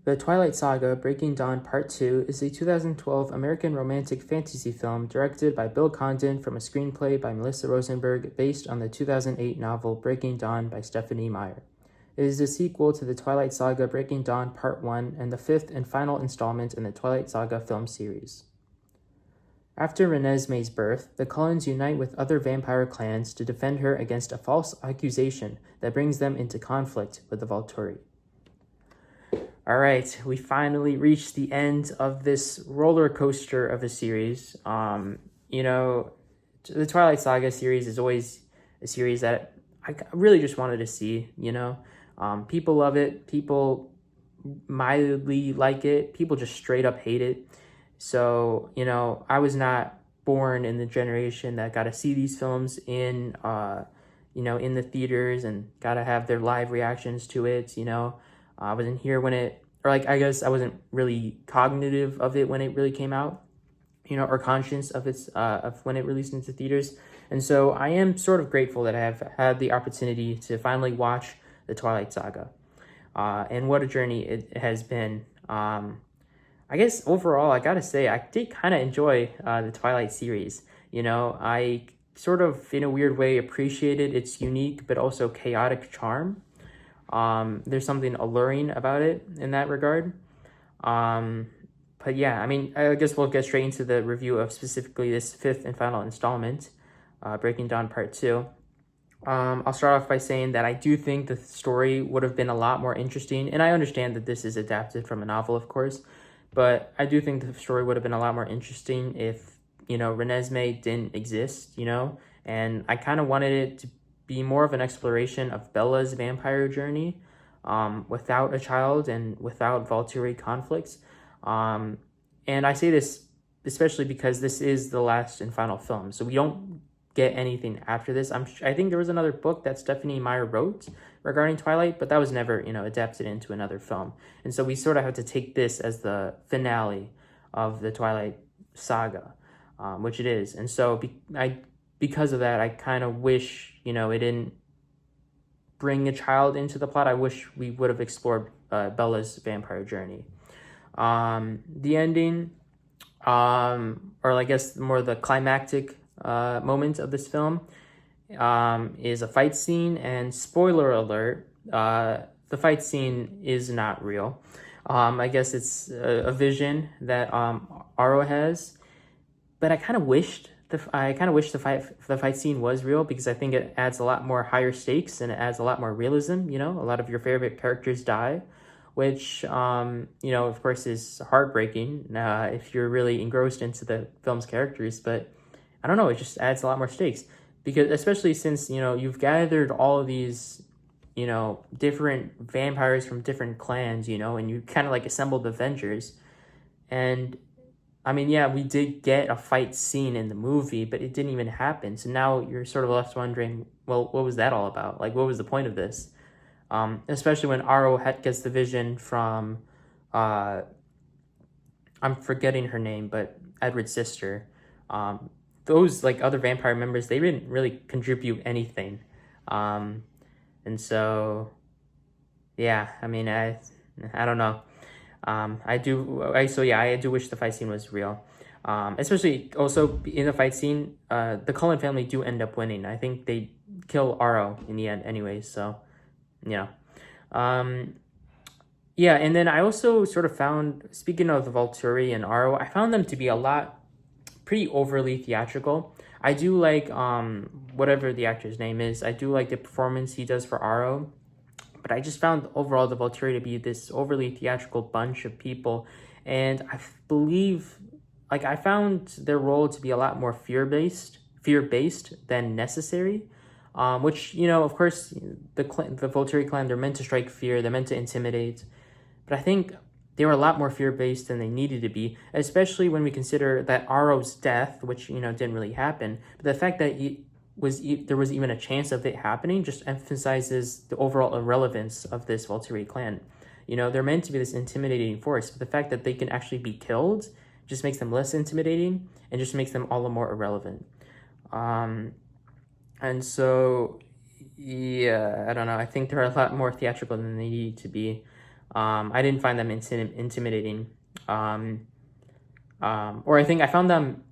The Twilight Saga Breaking Dawn Part 2 is a 2012 American romantic fantasy film directed by Bill Condon from a screenplay by Melissa Rosenberg based on the 2008 novel Breaking Dawn by Stephanie Meyer. It is a sequel to the Twilight Saga Breaking Dawn Part 1 and the fifth and final installment in the Twilight Saga film series. After Renesmee's birth, the Cullens unite with other vampire clans to defend her against a false accusation that brings them into conflict with the Volturi. All right, we finally reached the end of this roller coaster of a series. The Twilight Saga series is always a series that I really just wanted to see, People love it, people mildly like it, people just straight up hate it. So, I was not born in the generation that got to see these films in the theaters and got to have their live reactions to it, I wasn't here when I guess I wasn't really cognitive of it when it really came out, or conscious of of when it released into theaters. And so I am sort of grateful that I have had the opportunity to finally watch the Twilight Saga. And what a journey it has been. I guess overall, I gotta say, I did kind of enjoy the Twilight series. I sort of, in a weird way, appreciated its unique but also chaotic charm. There's something alluring about it in that regard. But yeah, I guess we'll get straight into the review of specifically this fifth and final installment, Breaking Dawn Part 2. I'll start off by saying that I do think the story would have been a lot more interesting, and I understand that this is adapted from a novel, of course, but I do think the story would have been a lot more interesting if, Renesmee didn't exist, and I kind of wanted it to be more of an exploration of Bella's vampire journey without a child and without Volturi conflicts. And I say this especially because this is the last and final film, so we don't get anything after this. I think there was another book that Stephanie Meyer wrote regarding Twilight, but that was never, adapted into another film. And so we sort of have to take this as the finale of the Twilight Saga, which it is. And so because of that, I kind of wish, it didn't bring a child into the plot. I wish we would have explored Bella's vampire journey. The ending, or I guess more the climactic moment of this film is a fight scene, and spoiler alert, the fight scene is not real. I guess it's a vision that Aro has, but I kind of wish the fight scene was real, because I think it adds a lot more higher stakes and it adds a lot more realism. A lot of your favorite characters die, which of course is heartbreaking if you're really engrossed into the film's characters. But I don't know, it just adds a lot more stakes, because especially since you've gathered all of these different vampires from different clans, and you kind of assembled Avengers. And we did get a fight scene in the movie, but it didn't even happen. So now you're sort of left wondering, well, what was that all about? What was the point of this? Especially when Aro gets the vision from, I'm forgetting her name, but Edward's sister. Those other vampire members, they didn't really contribute anything. And so, yeah, I don't know. I do wish the fight scene was real. Especially also in the fight scene, the Cullen family do end up winning. I think they kill Aro in the end anyways, so, yeah. And then I also sort of found, speaking of the Volturi and Aro, I found them to be pretty overly theatrical. I do like whatever the actor's name is. I do like the performance he does for Aro, but I just found overall the Volturi to be this overly theatrical bunch of people, and I believe I found their role to be a lot more fear-based than necessary. Which of course the Volturi clan, they're meant to strike fear, they're meant to intimidate, but I think they were a lot more fear-based than they needed to be, especially when we consider that Aro's death, which, didn't really happen, but the fact that there was even a chance of it happening just emphasizes the overall irrelevance of this Volturi clan. They're meant to be this intimidating force, but the fact that they can actually be killed just makes them less intimidating and just makes them all the more irrelevant. And so, yeah, I don't know. I think they're a lot more theatrical than they need to be. I didn't find them intimidating. Or I think I found them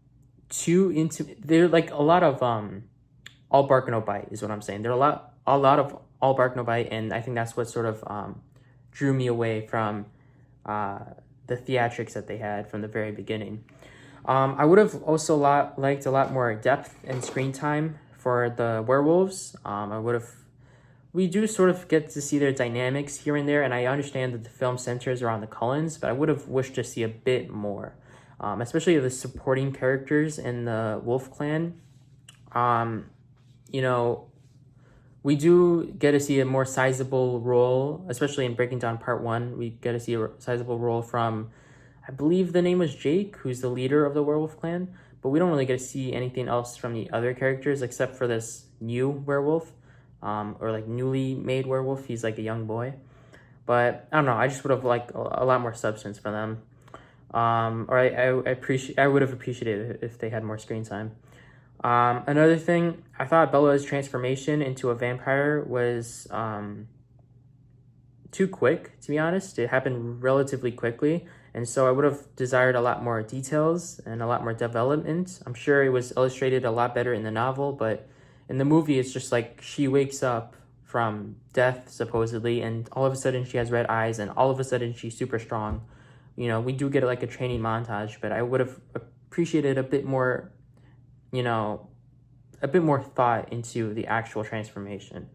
they're like a lot of all bark no bite is what I'm saying. They're a lot of all bark no bite, and I think that's what sort of drew me away from the theatrics that they had from the very beginning. I would have also liked a lot more depth and screen time for the werewolves. We do sort of get to see their dynamics here and there, and I understand that the film centers around the Cullens, but I would have wished to see a bit more, especially the supporting characters in the Wolf Clan. You know, we do get to see a more sizable role, especially in Breaking Dawn Part 1. We get to see a sizable role from, I believe the name was Jake, who's the leader of the werewolf clan, but we don't really get to see anything else from the other characters except for this new werewolf, or like newly made werewolf. He's like a young boy. But I don't know, I just would have liked a lot more substance for them. Or I would have appreciated it if they had more screen time. Another thing, I thought Bella's transformation into a vampire was too quick, to be honest. It happened relatively quickly, and so I would have desired a lot more details and a lot more development. I'm sure it was illustrated a lot better in the novel, but in the movie, it's just like she wakes up from death, supposedly, and all of a sudden she has red eyes, and all of a sudden she's super strong. You know, we do get like a training montage, but I would have appreciated a bit more, a bit more thought into the actual transformation,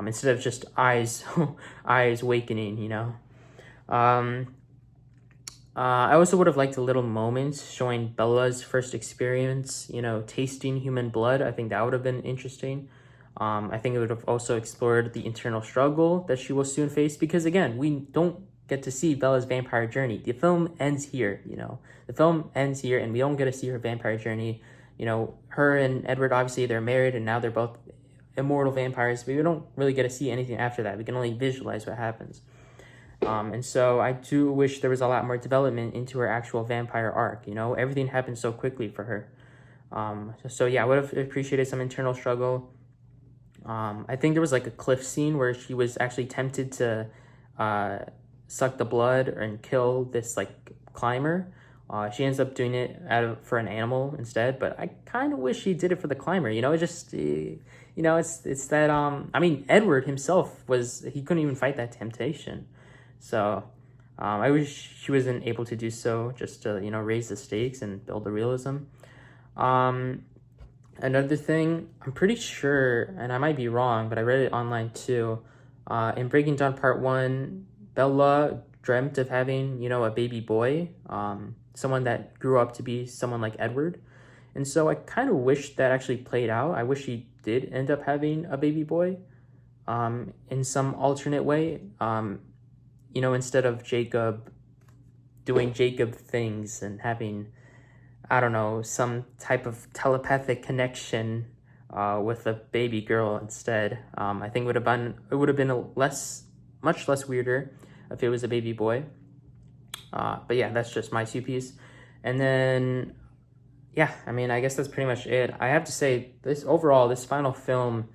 instead of just eyes awakening. I also would have liked a little moment showing Bella's first experience, tasting human blood. I think that would have been interesting. I think it would have also explored the internal struggle that she will soon face, because again, we don't get to see Bella's vampire journey. The film ends here, The film ends here, and we don't get to see her vampire journey. Her and Edward, obviously, they're married, and now they're both immortal vampires, but we don't really get to see anything after that. We can only visualize what happens. And so I do wish there was a lot more development into her actual vampire arc. Everything happened so quickly for her. So yeah, I would have appreciated some internal struggle. I think there was like a cliff scene where she was actually tempted to suck the blood and kill this like climber. She ends up doing it for an animal instead, but I kind of wish she did it for the climber. It's that I mean, Edward himself he couldn't even fight that temptation. So I wish she wasn't able to do so, just to raise the stakes and build the realism. Another thing, I'm pretty sure, and I might be wrong, but I read it online too. In Breaking Dawn Part 1, Bella dreamt of having, a baby boy, someone that grew up to be someone like Edward. And so I kind of wish that actually played out. I wish she did end up having a baby boy, in some alternate way. Instead of Jacob doing Jacob things and having, I don't know, some type of telepathic connection with a baby girl instead. I think it would have been much less weirder if it was a baby boy. But yeah, that's just my 2 piece. And then, yeah, I mean, I guess that's pretty much it. I have to say, this final film,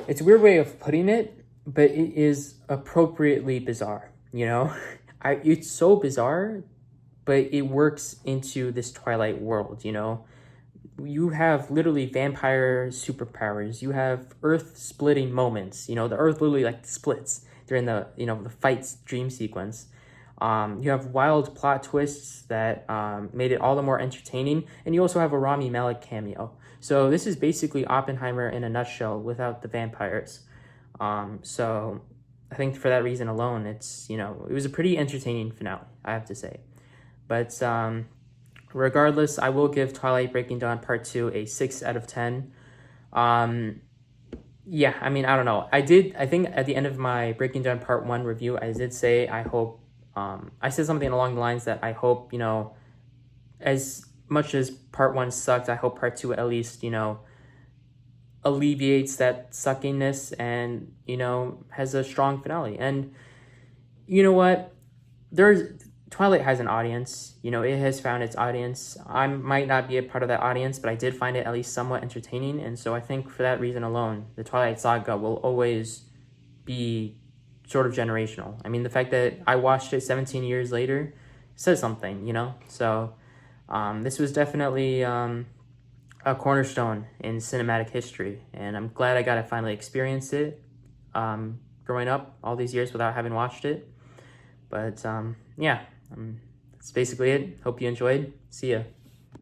it's a weird way of putting it, but it is appropriately bizarre, It's so bizarre, but it works into this Twilight world, You have literally vampire superpowers. You have earth-splitting moments, the earth literally like splits during the, the fight's dream sequence. You have wild plot twists that made it all the more entertaining, and you also have a Rami Malek cameo. So this is basically Oppenheimer in a nutshell without the vampires. So I think for that reason alone, it's, it was a pretty entertaining finale, I have to say. But regardless, I will give Twilight Breaking Dawn Part 2 a 6 out of 10. Yeah, I mean, I don't know. I think at the end of my Breaking Dawn Part 1 review, I did say, I hope, I said something along the lines that I hope, as much as Part 1 sucked, I hope Part 2 at least, alleviates that suckiness and, has a strong finale. And you know what? Twilight has an audience. It has found its audience. I might not be a part of that audience, but I did find it at least somewhat entertaining. And so I think for that reason alone, the Twilight Saga will always be sort of generational. I mean, the fact that I watched it 17 years later says something, you know? So this was definitely a cornerstone in cinematic history, and I'm glad I got to finally experience it growing up all these years without having watched it. But yeah, that's basically it. Hope you enjoyed. See ya.